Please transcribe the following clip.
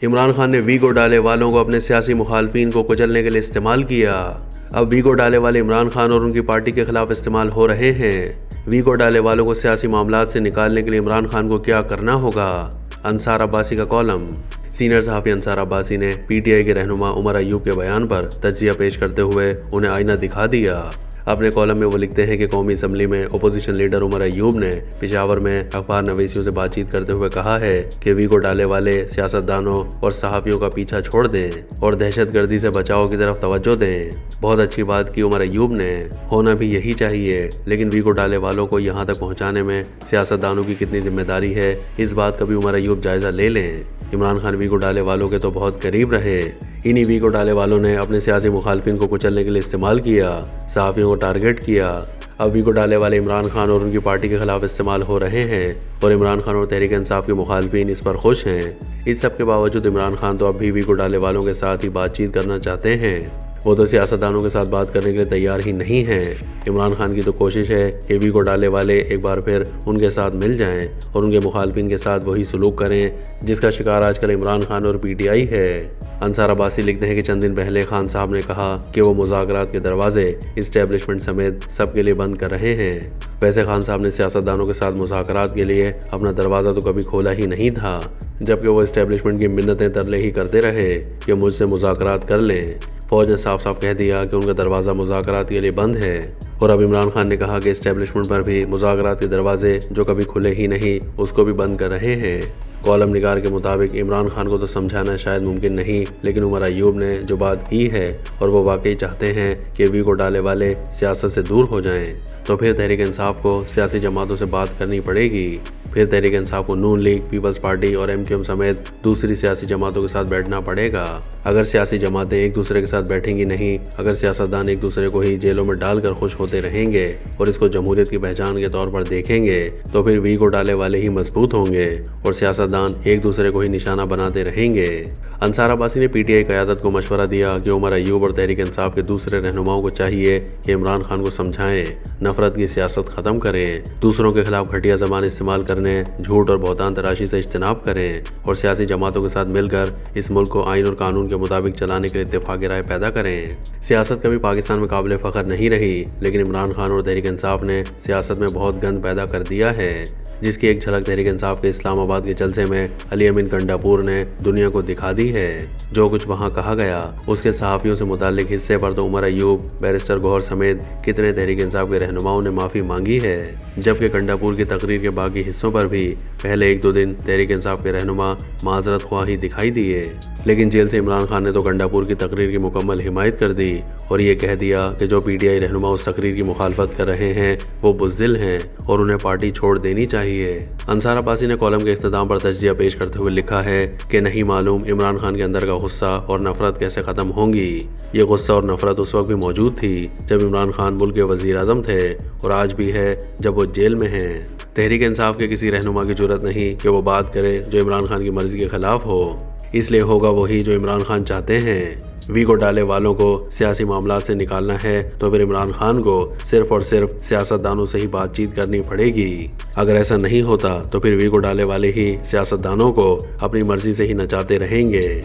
عمران خان نے ویگو ڈالے والوں کو اپنے سیاسی مخالفین کو کچلنے کے لیے استعمال کیا۔ اب ویگو ڈالے والے عمران خان اور ان کی پارٹی کے خلاف استعمال ہو رہے ہیں۔ ویگو ڈالے والوں کو سیاسی معاملات سے نکالنے کے لیے عمران خان کو کیا کرنا ہوگا؟ انصار عباسی کا کالم۔ سینئر صحافی انصار عباسی نے پی ٹی آئی کے رہنما عمر ایوب کے بیان پر تجزیہ پیش کرتے ہوئے انہیں آئینہ دکھا دیا۔ اپنے کالم میں وہ لکھتے ہیں کہ قومی اسمبلی میں اپوزیشن لیڈر عمر ایوب نے پشاور میں اخبار نویسیوں سے بات چیت کرتے ہوئے کہا ہے کہ ویگو ڈالے والے سیاستدانوں اور صحافیوں کا پیچھا چھوڑ دیں اور دہشت گردی سے بچاؤ کی طرف توجہ دیں۔ بہت اچھی بات کی عمر ایوب نے، ہونا بھی یہی چاہیے، لیکن ویگو ڈالے والوں کو یہاں تک پہنچانے میں سیاستدانوں کی کتنی ذمہ داری ہے، اس بات کا بھی عمر ایوب جائزہ لے لیں۔ عمران خان ویگو ڈالے والوں کے تو بہت قریب رہے، انہی ویگو ڈالے والوں نے اپنے سیاسی مخالفین کو کچلنے کے لیے استعمال کیا، صحافیوں کو ٹارگٹ کیا۔ اب ویگو ڈالے والے عمران خان اور ان کی پارٹی کے خلاف استعمال ہو رہے ہیں اور عمران خان اور تحریک انصاف کے مخالفین اس پر خوش ہیں۔ اس سب کے باوجود عمران خان تو اب بھی ویگو ڈالے والوں کے ساتھ ہی بات چیت کرنا چاہتے ہیں، وہ تو سیاستدانوں کے ساتھ بات کرنے کے لیے تیار ہی نہیں ہیں۔ عمران خان کی تو کوشش ہے کہ ویگو ڈالے والے ایک بار پھر ان کے ساتھ مل جائیں اور ان کے مخالفین کے ساتھ وہی سلوک کریں جس کا شکار آج کل عمران خان اور پی ٹی آئی ہے۔ انصار عباسی لکھتے ہیں کہ چند دن پہلے خان صاحب نے کہا کہ وہ مذاکرات کے دروازے اسٹیبلشمنٹ سمیت سب کے لیے بند کر رہے ہیں۔ ویسے خان صاحب نے سیاستدانوں کے ساتھ مذاکرات کے لیے اپنا دروازہ تو کبھی کھولا ہی نہیں تھا، جبکہ وہ اسٹیبلشمنٹ کی منتیں ترلے ہی کرتے رہے کہ مجھ سے مذاکرات کر لیں۔ فوج نے صاف صاف کہہ دیا کہ ان کا دروازہ مذاکرات کے لیے بند ہے، اور اب عمران خان نے کہا کہ اسٹیبلشمنٹ پر بھی مذاکرات کے دروازے جو کبھی کھلے ہی نہیں اس کو بھی بند کر رہے ہیں۔ کالم نگار کے مطابق عمران خان کو تو سمجھانا شاید ممکن نہیں، لیکن عمر ایوب نے جو بات کی ہے اور وہ واقعی چاہتے ہیں کہ ویگو ڈالے والے سیاست سے دور ہو جائیں، تو پھر تحریک انصاف کو سیاسی جماعتوں سے بات کرنی پڑے گی۔ پھر تحریک انصاف کو نون لیگ، پیپلز پارٹی اور ایم کیو ایم سمیت دوسری سیاسی جماعتوں کے ساتھ بیٹھنا پڑے گا۔ اگر سیاسی جماعتیں ایک دوسرے کے ساتھ بیٹھیں گی نہیں، اگر سیاستدان ایک دوسرے کو ہی جیلوں میں ڈال کر خوش ہوتے رہیں گے اور اس کو جمہوریت کی پہچان کے طور پر دیکھیں گے، تو پھر ویگو ڈالے والے ہی مضبوط ہوں گے اور سیاستدان ایک دوسرے کو ہی نشانہ بناتے رہیں گے۔ انصار عباسی نے پی ٹی آئی قیادت کو مشورہ دیا کہ عمر ایوب اور تحریک انصاف کے دوسرے رہنماؤں کو چاہیے کہ عمران خان کو سمجھائیں، نفرت کی سیاست ختم کریں، دوسروں کے خلاف گھٹیا زبان استعمال کرنے، جھوٹ اور بہتان تراشی سے اجتناب کریں اور سیاسی جماعتوں کے ساتھ مل کر اس ملک کو آئین اور قانون کے مطابق چلانے کے لیے اتفاق رائے پیدا کریں۔ سیاست کبھی پاکستان میں قابل فخر نہیں رہی، لیکن عمران خان اور تحریک انصاف نے سیاست میں بہت گند پیدا کر دیا ہے، جس کی ایک جھلک تحریک انصاف کے اسلام آباد کے جلسے میں علی امین کنڈاپور نے دنیا کو دکھا دی ہے۔ جو کچھ وہاں کہا گیا اس کے صحافیوں سے متعلق حصے پر تو عمر ایوب، بیرسٹر گوہر سمیت کتنے تحریک انصاف کے رہنماؤں نے معافی مانگی ہے، جبکہ کنڈاپور کی تقریر کے باقی حصوں پر بھی پہلے ایک دو دن تحریک انصاف کے رہنما معذرت خواہی دکھائی دیے، لیکن جیل سے عمران خان نے تو کنڈاپور کی تقریر کی مکمل حمایت کر دی اور یہ کہہ دیا کہ جو پی ٹی آئی رہنما اس تقریر کی مخالفت کر رہے ہیں وہ بزدل ہیں اور انہیں پارٹی چھوڑ دینی چاہیے۔ انصار عباسی نے کالم کے اختتام پر تجزیہ پیش کرتے ہوئے لکھا ہے کہ نہیں معلوم عمران خان کے اندر کا غصہ اور نفرت کیسے ختم ہوں گی۔ یہ غصہ اور نفرت اس وقت بھی موجود تھی جب عمران خان ملک کے وزیر اعظم تھے اور آج بھی ہے جب وہ جیل میں ہیں۔ تحریک انصاف کے کسی رہنما کی جرأت نہیں کہ وہ بات کرے جو عمران خان کی مرضی کے خلاف ہو، اس لیے ہوگا وہی جو عمران خان چاہتے ہیں۔ ویگو ڈالے والوں کو سیاسی معاملات سے نکالنا ہے تو پھر عمران خان کو صرف اور صرف سیاستدانوں سے ہی بات چیت کرنی پڑے گی۔ اگر ایسا نہیں ہوتا تو پھر ویگو ڈالے والے ہی سیاستدانوں کو اپنی مرضی سے ہی نچاتے رہیں گے۔